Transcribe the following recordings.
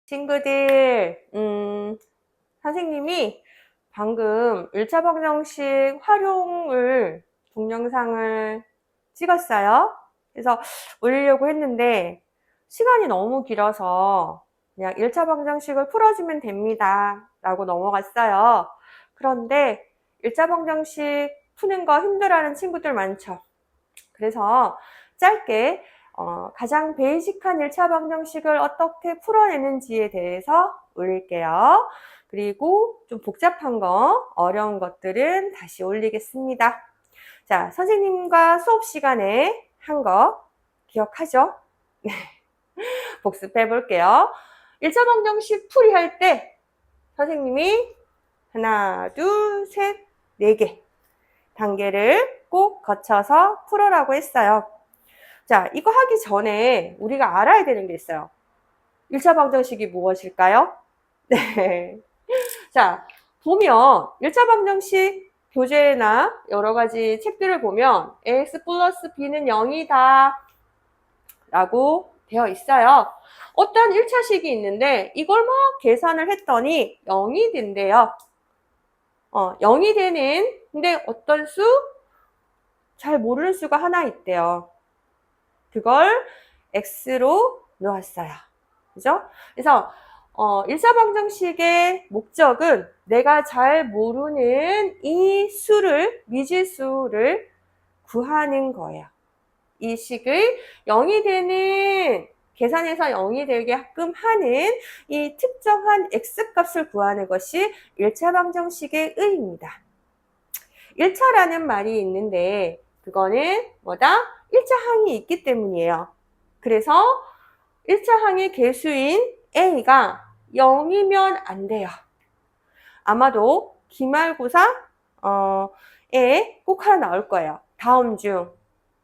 친구들, 선생님이 방금 1차 방정식 활용을 동영상을 찍었어요. 그래서 올리려고 했는데 시간이 너무 길어서 그냥 1차 방정식을 풀어주면 됩니다 라고 넘어갔어요. 그런데 1차 방정식 푸는 거 힘들어하는 친구들 많죠. 그래서 짧게 가장 베이직한 1차 방정식을 어떻게 풀어내는지에 대해서 올릴게요. 그리고 좀 복잡한 거, 어려운 것들은 다시 올리겠습니다. 자, 선생님과 수업 시간에 한 거 기억하죠? 복습해 볼게요. 1차 방정식 풀이할 때 선생님이 하나, 둘, 셋, 4개 단계를 꼭 거쳐서 풀어라고 했어요. 자, 이거 하기 전에 우리가 알아야 되는 게 있어요. 1차 방정식이 무엇일까요? 네. 자, 보면 1차 방정식 교재나 여러 가지 책들을 보면 ax 플러스 b는 0이다 라고 되어 있어요. 어떤 1차식이 있는데 이걸 막 계산을 했더니 0이 된대요. 0이 되는, 근데 어떤 수? 잘 모르는 수가 하나 있대요. 그걸 x로 놓았어요. 그죠? 그래서 1차 방정식의 목적은 내가 잘 모르는 이 수를, 미지수를 구하는 거예요. 이 식을 0이 되는, 계산해서 0이 되게끔 하는 이 특정한 x값을 구하는 것이 1차 방정식의 의의입니다. 1차라는 말이 있는데 그거는 뭐다? 1차 항이 있기 때문이에요. 그래서 1차 항의 개수인 a가 0이면 안 돼요. 아마도 기말고사에 꼭 하나 나올 거예요. 다음 중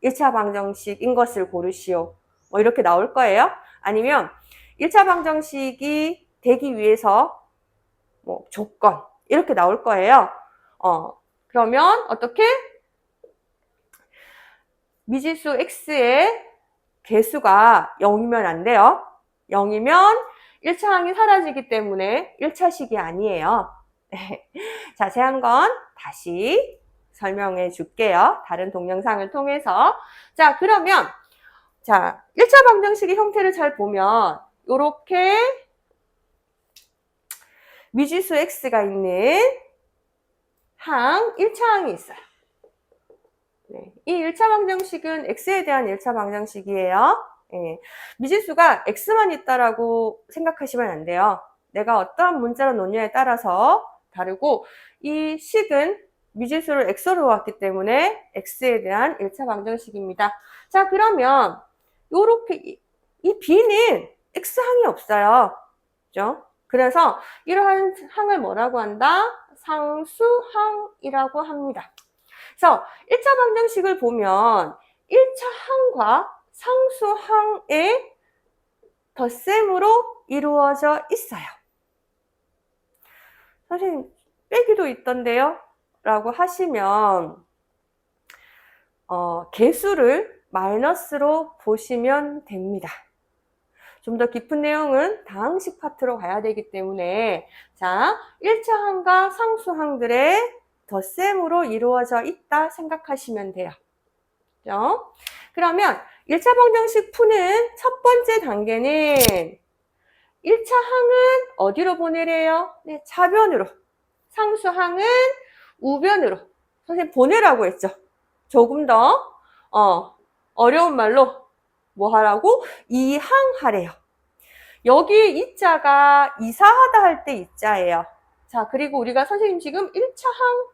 1차 방정식인 것을 고르시오. 뭐 이렇게 나올 거예요. 아니면 1차 방정식이 되기 위해서 뭐 조건 이렇게 나올 거예요. 그러면 어떻게? 미지수 x의 개수가 0이면 안 돼요. 0이면 1차 항이 사라지기 때문에 1차식이 아니에요. 자세한 건 다시 설명해 줄게요. 다른 동영상을 통해서. 자, 그러면 1차 방정식의 형태를 잘 보면 이렇게 미지수 x가 있는 항, 1차 항이 있어요. 네, 이 1차 방정식은 x에 대한 1차 방정식이에요. 네, 미지수가 x만 있다라고 생각하시면 안 돼요. 내가 어떠한 문자로 놓느냐에 따라서 다르고 이 식은 미지수를 x로 놓았기 때문에 x에 대한 1차 방정식입니다. 자, 그러면 요렇게 이 b는 x항이 없어요. 그죠? 그래서 이러한 항을 뭐라고 한다? 상수항이라고 합니다. 그래서 1차 방정식을 보면 1차 항과 상수항의 덧셈으로 이루어져 있어요. 선생님, 빼기도 있던데요? 라고 하시면 개수를 마이너스로 보시면 됩니다. 좀 더 깊은 내용은 다항식 파트로 가야 되기 때문에 1차 항과 상수항들의 덧셈으로 이루어져 있다 생각하시면 돼요. 그죠? 그러면 1차 방정식 푸는 첫 번째 단계는 1차 항은 어디로 보내래요? 네, 좌변으로. 상수항은 우변으로. 선생님 보내라고 했죠. 조금 더 어려운 말로 뭐 하라고? 이항하래요. 여기 이자가 이사하다 할 때 이자예요. 자, 그리고 우리가 선생님 지금 1차 항,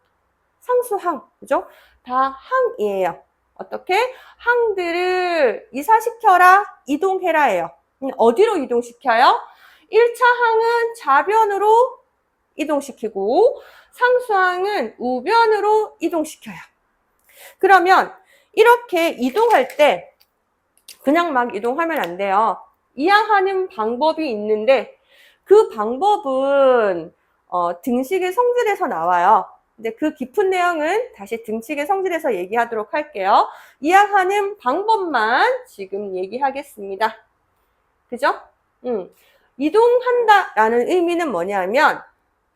상수항, 그죠? 다 항이에요. 어떻게? 항들을 이사시켜라, 이동해라예요. 어디로 이동시켜요? 1차 항은 좌변으로 이동시키고 상수항은 우변으로 이동시켜요. 그러면 이렇게 이동할 때 그냥 막 이동하면 안 돼요. 이항하는 방법이 있는데 그 방법은 등식의 성질에서 나와요. 근데 그 깊은 내용은 다시 등식의 성질에서 얘기하도록 할게요. 이항하는 방법만 지금 얘기하겠습니다. 그죠? 이동한다라는 의미는 뭐냐면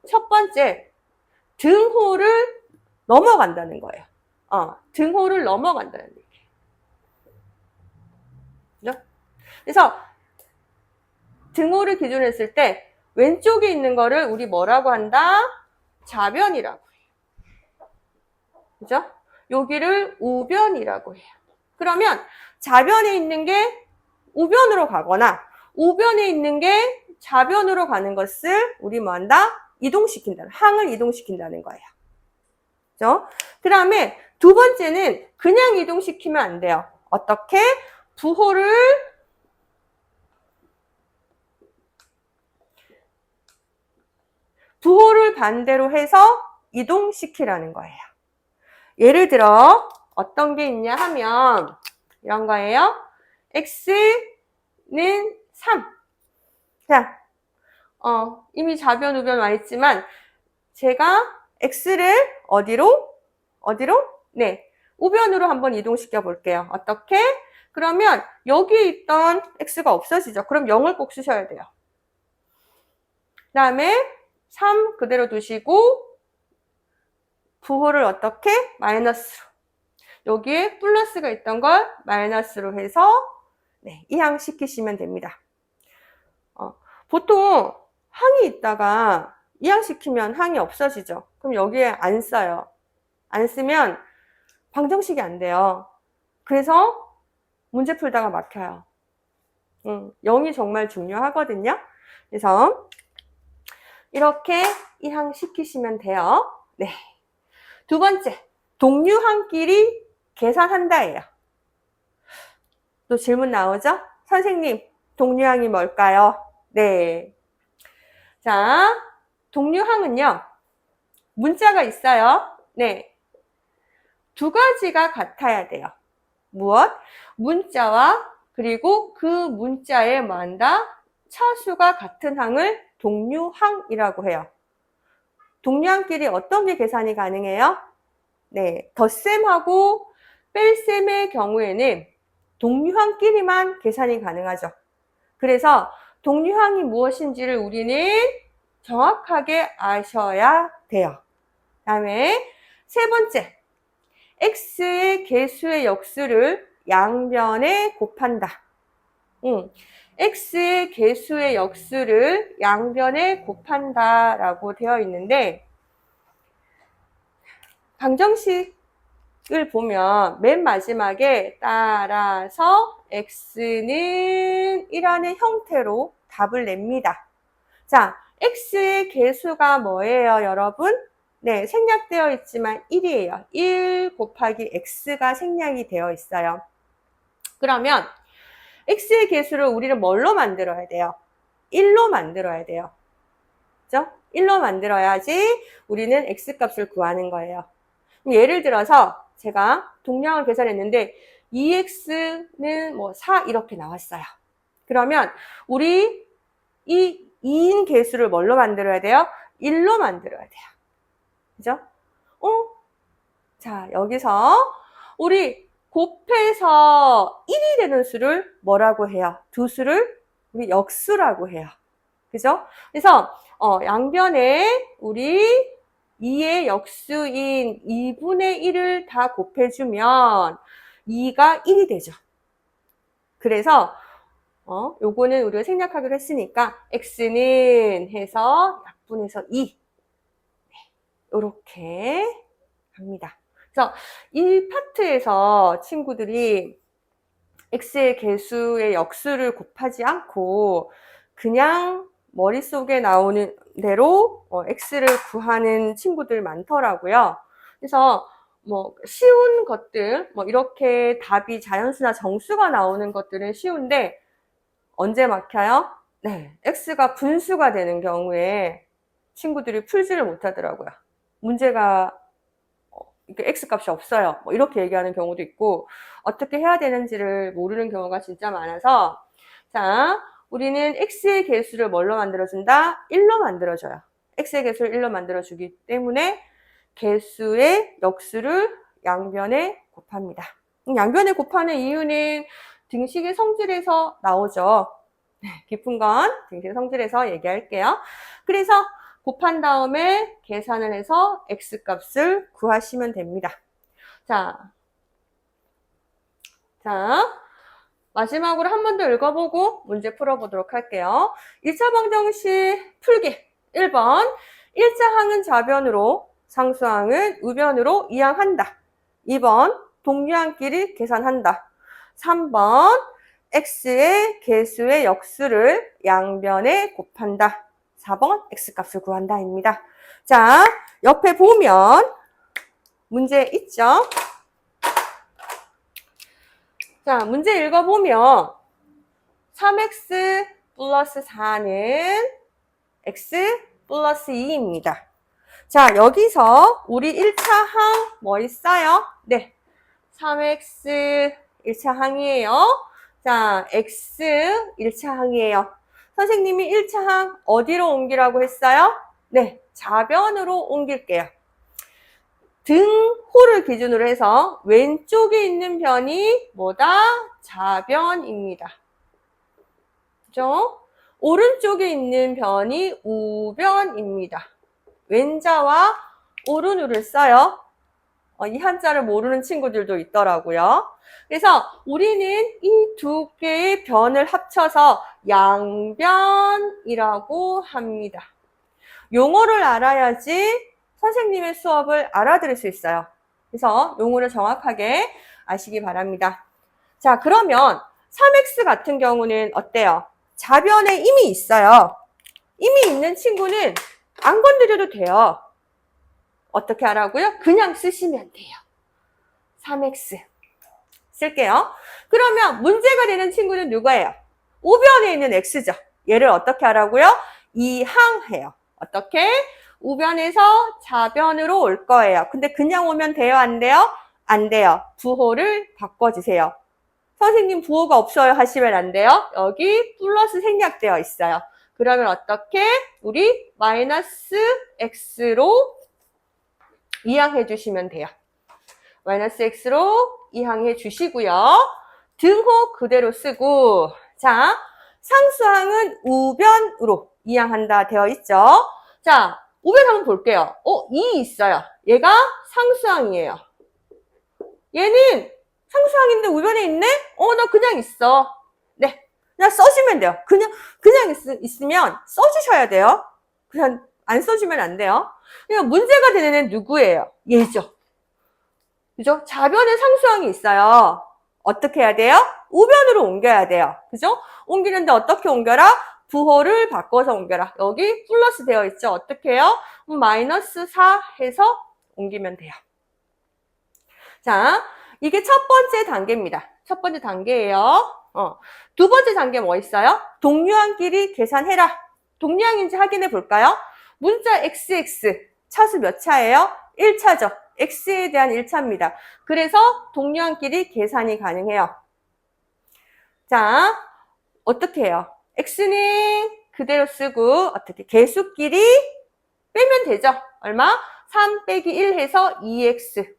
첫 번째, 등호를 넘어간다는 거예요. 등호를 넘어간다는 얘기예요. 그죠? 그래서 등호를 기준으로 했을 때 왼쪽에 있는 거를 우리 뭐라고 한다? 좌변이라고 해요. 그죠? 여기를 우변이라고 해요. 그러면 좌변에 있는 게 우변으로 가거나 우변에 있는 게 좌변으로 가는 것을 우리 뭐 한다? 이동시킨다. 항을 이동시킨다는 거예요. 그죠? 그 다음에 두 번째는 그냥 이동시키면 안 돼요. 어떻게? 부호를 반대로 해서 이동시키라는 거예요. 예를 들어 어떤 게 있냐 하면 이런 거예요. x는 3. 자, 이미 좌변, 우변 와 있지만 제가 x를 어디로? 네, 우변으로 한번 이동시켜 볼게요. 어떻게? 그러면 여기에 있던 x가 없어지죠. 그럼 0을 꼭 쓰셔야 돼요. 그 다음에 3 그대로 두시고 부호를 어떻게? 마이너스로. 여기에 플러스가 있던 걸 마이너스로 해서 네, 이항시키시면 됩니다. 보통 항이 있다가 이항시키면 항이 없어지죠. 그럼 여기에 안 써요. 안 쓰면 방정식이 안 돼요. 그래서 문제 풀다가 막혀요. 0이 정말 중요하거든요. 그래서 이렇게 이항시키시면 돼요. 네. 두 번째, 동류항끼리 계산한다예요. 또 질문 나오죠? 선생님, 동류항이 뭘까요? 네. 자, 동류항은요, 문자가 있어요. 네. 두 가지가 같아야 돼요. 무엇? 문자와 그리고 그 문자에 뭐한다? 차수가 같은 항을 동류항이라고 해요. 동류항끼리 어떤 게 계산이 가능해요? 네, 덧셈하고 뺄셈의 경우에는 동류항끼리만 계산이 가능하죠. 그래서 동류항이 무엇인지를 우리는 정확하게 아셔야 돼요. 그 다음에 세 번째, x의 개수의 역수를 양변에 곱한다. x의 개수의 역수를 양변에 곱한다 라고 되어 있는데 방정식을 보면 맨 마지막에 따라서 x는 이라는 형태로 답을 냅니다. 자, x의 개수가 뭐예요, 여러분? 네, 생략되어 있지만 1이에요. 1 곱하기 x가 생략이 되어 있어요. 그러면 x의 개수를 우리는 뭘로 만들어야 돼요? 1로 만들어야 돼요. 그죠? 1로 만들어야지 우리는 x값을 구하는 거예요. 예를 들어서 제가 동량을 계산했는데 2x는 뭐 4 이렇게 나왔어요. 그러면 우리 이 2인 개수를 뭘로 만들어야 돼요? 1로 만들어야 돼요. 그죠? 자, 여기서 우리 곱해서 1이 되는 수를 뭐라고 해요? 두 수를 우리 역수라고 해요. 그죠? 그래서 양변에 우리 2의 역수인 2분의 1을 다 곱해주면 2가 1이 되죠. 그래서 요거는 우리가 생략하기로 했으니까 x는 해서 약분해서 2 이렇게 합니다. 그래서 이 파트에서 친구들이 x의 개수의 역수를 곱하지 않고 그냥 머릿속에 나오는 대로 x를 구하는 친구들 많더라고요. 그래서 뭐 쉬운 것들, 뭐 이렇게 답이 자연수나 정수가 나오는 것들은 쉬운데 언제 막혀요? 네, x가 분수가 되는 경우에 친구들이 풀지를 못하더라고요. 문제가 x값이 없어요. 뭐 이렇게 얘기하는 경우도 있고 어떻게 해야 되는지를 모르는 경우가 진짜 많아서 자, 우리는 x의 개수를 뭘로 만들어준다? 1로 만들어줘요. x의 개수를 1로 만들어주기 때문에 개수의 역수를 양변에 곱합니다. 양변에 곱하는 이유는 등식의 성질에서 나오죠. 깊은 건 등식 성질에서 얘기할게요. 그래서 곱한 다음에 계산을 해서 x값을 구하시면 됩니다. 자, 마지막으로 한 번 더 읽어보고 문제 풀어보도록 할게요. 1차 방정식 풀기. 1번 1차 항은 좌변으로 상수항은 우변으로 이항한다. 2번 동류항끼리 계산한다. 3번 x의 개수의 역수를 양변에 곱한다. 4번 x값을 구한다 입니다. 자, 옆에 보면 문제 있죠? 자, 문제 읽어보면 3x 플러스 4는 x 플러스 2입니다. 자, 여기서 우리 1차 항 뭐 있어요? 네, 3x 1차 항이에요. 자, x 1차 항이에요. 선생님이 1차 항 어디로 옮기라고 했어요? 네, 좌변으로 옮길게요. 등호를 기준으로 해서 왼쪽에 있는 변이 뭐다? 좌변입니다. 그죠? 오른쪽에 있는 변이 우변입니다. 왼자와 오른우를 써요. 이 한자를 모르는 친구들도 있더라고요. 그래서 우리는 이 두 개의 변을 합쳐서 양변이라고 합니다. 용어를 알아야지 선생님의 수업을 알아들을 수 있어요. 그래서 용어를 정확하게 아시기 바랍니다. 자, 그러면 3x 같은 경우는 어때요? 좌변에 이미 있어요. 이미 있는 친구는 안 건드려도 돼요. 어떻게 하라고요? 그냥 쓰시면 돼요. 3x 쓸게요. 그러면 문제가 되는 친구는 누구예요? 우변에 있는 x죠. 얘를 어떻게 하라고요? 이항해요. 어떻게? 우변에서 좌변으로 올 거예요. 근데 그냥 오면 돼요? 안 돼요? 안 돼요. 부호를 바꿔주세요. 선생님 부호가 없어요 하시면 안 돼요. 여기 플러스 생략되어 있어요. 그러면 어떻게? 우리 마이너스 x로 이항해 주시면 돼요. 마이너스 x로 이항해 주시고요. 등호 그대로 쓰고, 자, 상수항은 우변으로 이항한다 되어 있죠. 자, 우변 한번 볼게요. 2 있어요. 얘가 상수항이에요. 얘는 상수항인데 우변에 있네? 나 그냥 있어. 네, 그냥 써주면 돼요. 그냥 있으면 써주셔야 돼요. 그냥 안 써주면 안 돼요. 그러니까 문제가 되는 애는 누구예요? 얘죠. 그죠? 좌변에 상수항이 있어요. 어떻게 해야 돼요? 우변으로 옮겨야 돼요. 그죠? 옮기는데 어떻게 옮겨라? 부호를 바꿔서 옮겨라. 여기 플러스 되어 있죠? 어떻게 해요? 마이너스 4 해서 옮기면 돼요. 자, 이게 첫 번째 단계입니다. 첫 번째 단계예요. 두 번째 단계 뭐 있어요? 동류항끼리 계산해라. 동류항인지 확인해 볼까요? 문자 XX, 차수 몇 차예요? 1차죠. x에 대한 1차입니다. 그래서 동류항끼리 계산이 가능해요. 자, 어떻게 해요? x는 그대로 쓰고 어떻게 개수끼리 빼면 되죠. 얼마? 3 빼기 1 해서 2x.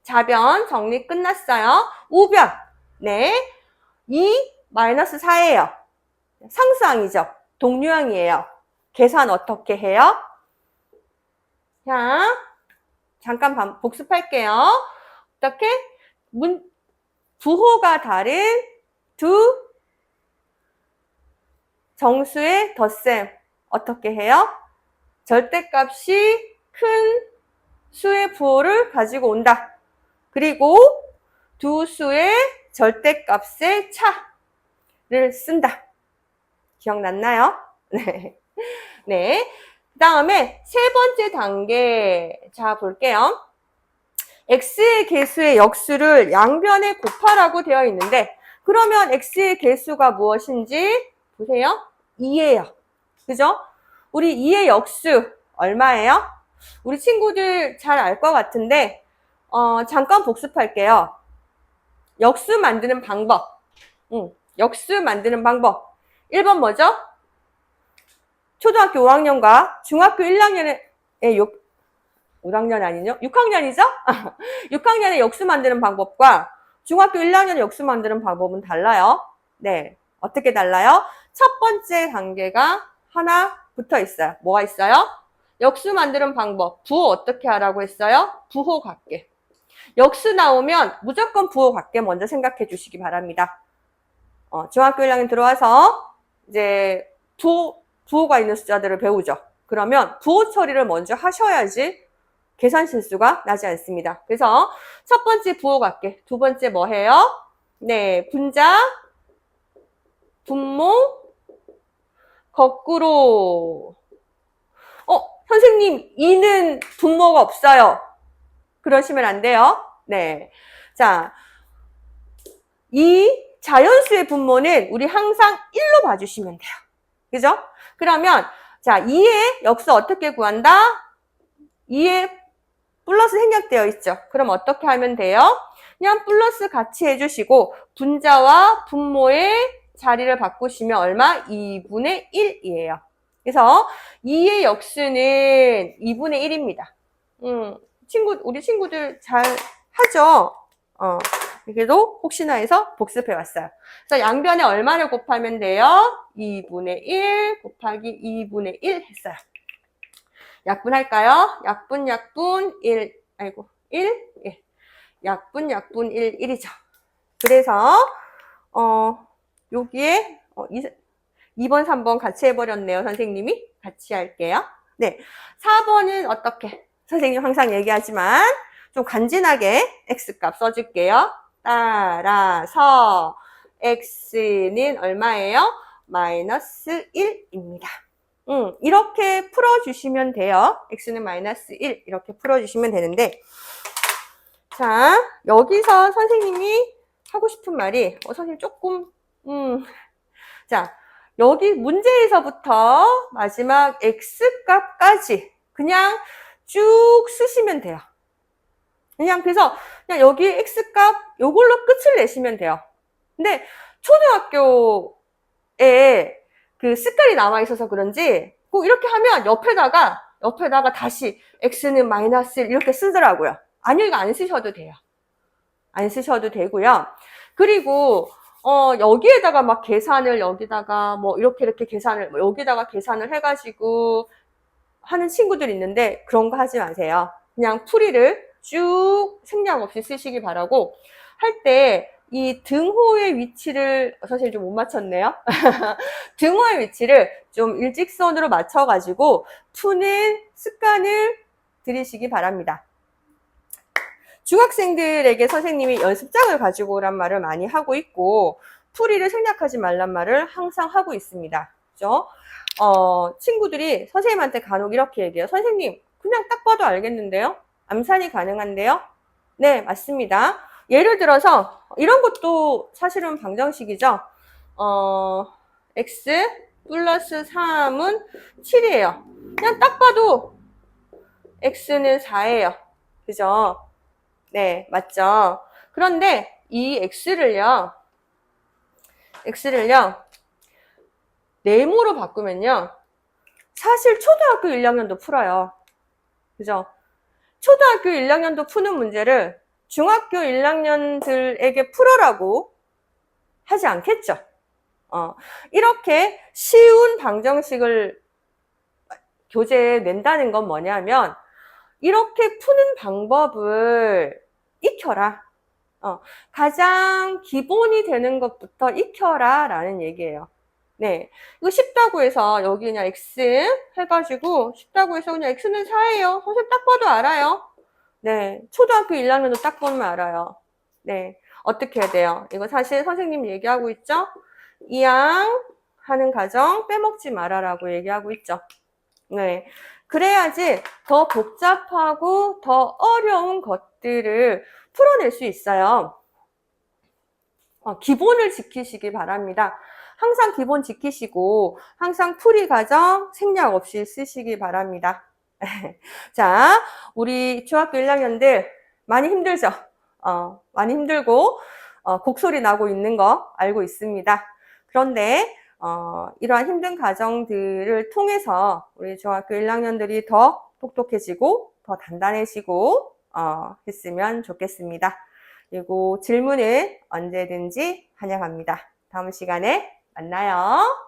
좌변 정리 끝났어요. 우변. 네. 2 마이너스 4예요. 상수항이죠. 동류항이에요. 계산 어떻게 해요? 자, 잠깐 복습할게요. 어떻게? 부호가 다른 두 정수의 덧셈. 어떻게 해요? 절대값이 큰 수의 부호를 가지고 온다. 그리고 두 수의 절대값의 차를 쓴다. 기억났나요? 네. 네. 그 다음에 세 번째 단계. 자, 볼게요. x의 개수의 역수를 양변에 곱하라고 되어 있는데, 그러면 x의 개수가 무엇인지 보세요. 2예요. 그죠? 우리 2의 역수 얼마예요? 우리 친구들 잘 알 것 같은데, 잠깐 복습할게요. 역수 만드는 방법. 역수 만드는 방법. 1번 뭐죠? 초등학교 5학년과 중학교 1학년의 5학년 아니죠? 6학년이죠? 6학년의 역수 만드는 방법과 중학교 1학년의 역수 만드는 방법은 달라요. 네. 어떻게 달라요? 첫 번째 단계가 하나 붙어 있어요. 뭐가 있어요? 역수 만드는 방법. 부호 어떻게 하라고 했어요? 부호 관계. 역수 나오면 무조건 부호 관계 먼저 생각해 주시기 바랍니다. 중학교 1학년 들어와서 이제 부호가 있는 숫자들을 배우죠. 그러면 부호 처리를 먼저 하셔야지 계산 실수가 나지 않습니다. 그래서 첫 번째 부호 관계, 두 번째 뭐 해요? 네, 분자, 분모, 거꾸로. 선생님, 2는 분모가 없어요. 그러시면 안 돼요. 네. 자, 이 자연수의 분모는 우리 항상 1로 봐주시면 돼요. 그죠? 그러면, 자, 2의 역수 어떻게 구한다? 2에 플러스 생략되어 있죠. 그럼 어떻게 하면 돼요? 그냥 플러스 같이 해주시고, 분자와 분모의 자리를 바꾸시면 얼마? 2분의 1이에요. 그래서 2의 역수는 2분의 1입니다. 우리 친구들 잘 하죠? 그래도 혹시나 해서 복습해 왔어요. 그래서 양변에 얼마를 곱하면 돼요? 2분의 1 곱하기 2분의 1 했어요. 약분할까요? 약분 1, 1. 약분 1, 1이죠. 그래서, 여기에, 2번, 3번 같이 해버렸네요, 선생님이. 같이 할게요. 네. 4번은 어떻게? 선생님 항상 얘기하지만, 좀 간지나게 X값 써줄게요. 따라서, X는 얼마예요? 마이너스 1입니다. 이렇게 풀어주시면 돼요. X는 마이너스 1. 이렇게 풀어주시면 되는데, 자, 여기서 선생님이 하고 싶은 말이, 선생님 조금, 자, 여기 문제에서부터 마지막 X값까지 그냥 쭉 쓰시면 돼요. 그래서 그냥 여기 X값 요걸로 끝을 내시면 돼요. 근데 초등학교에 그 습관이 남아있어서 그런지 꼭 이렇게 하면 옆에다가 다시 X는 마이너스 1 이렇게 쓰더라고요. 아니요, 이거 안 쓰셔도 돼요. 안 쓰셔도 되고요. 그리고 여기에다가 막 계산을 여기다가 뭐 이렇게 계산을 여기다가 계산을 해가지고 하는 친구들 있는데 그런 거 하지 마세요. 그냥 풀이를 쭉 생략 없이 쓰시기 바라고, 할 때 이 등호의 위치를 선생님 좀 못 맞췄네요. 등호의 위치를 좀 일직선으로 맞춰가지고 푸는 습관을 들이시기 바랍니다. 중학생들에게 선생님이 연습장을 가지고 오란 말을 많이 하고 있고, 풀이를 생략하지 말란 말을 항상 하고 있습니다. 그죠? 친구들이 선생님한테 간혹 이렇게 얘기해요. 선생님, 그냥 딱 봐도 알겠는데요? 암산이 가능한데요? 네, 맞습니다. 예를 들어서 이런 것도 사실은 방정식이죠. x 플러스 3은 7이에요. 그냥 딱 봐도 x는 4예요. 그죠? 네, 맞죠? 그런데 이 x를요, 네모로 바꾸면요, 사실 초등학교 1학년도 풀어요. 그죠? 초등학교 1학년도 푸는 문제를 중학교 1학년들에게 풀어라고 하지 않겠죠? 이렇게 쉬운 방정식을 교재에 낸다는 건 뭐냐면, 이렇게 푸는 방법을 익혀라. 가장 기본이 되는 것부터 익혀라 라는 얘기예요. 네. 이거 쉽다고 해서 여기 그냥 X 해가지고 쉽다고 해서 그냥 X는 4예요. 선생님 딱 봐도 알아요. 네. 초등학교 1학년도 딱 보면 알아요. 네. 어떻게 해야 돼요? 이거 사실 선생님 얘기하고 있죠? 이양 하는 과정 빼먹지 말아라고 얘기하고 있죠. 네. 그래야지 더 복잡하고 더 어려운 것들을 풀어낼 수 있어요. 기본을 지키시기 바랍니다. 항상 기본 지키시고 항상 풀이 과정 생략 없이 쓰시기 바랍니다. 자, 우리 중학교 1학년들 많이 힘들죠? 많이 힘들고 곡소리 나고 있는 거 알고 있습니다. 그런데 이러한 힘든 과정들을 통해서 우리 중학교 1학년들이 더 똑똑해지고 더 단단해지고 했으면 좋겠습니다. 그리고 질문은 언제든지 환영합니다. 다음 시간에 만나요.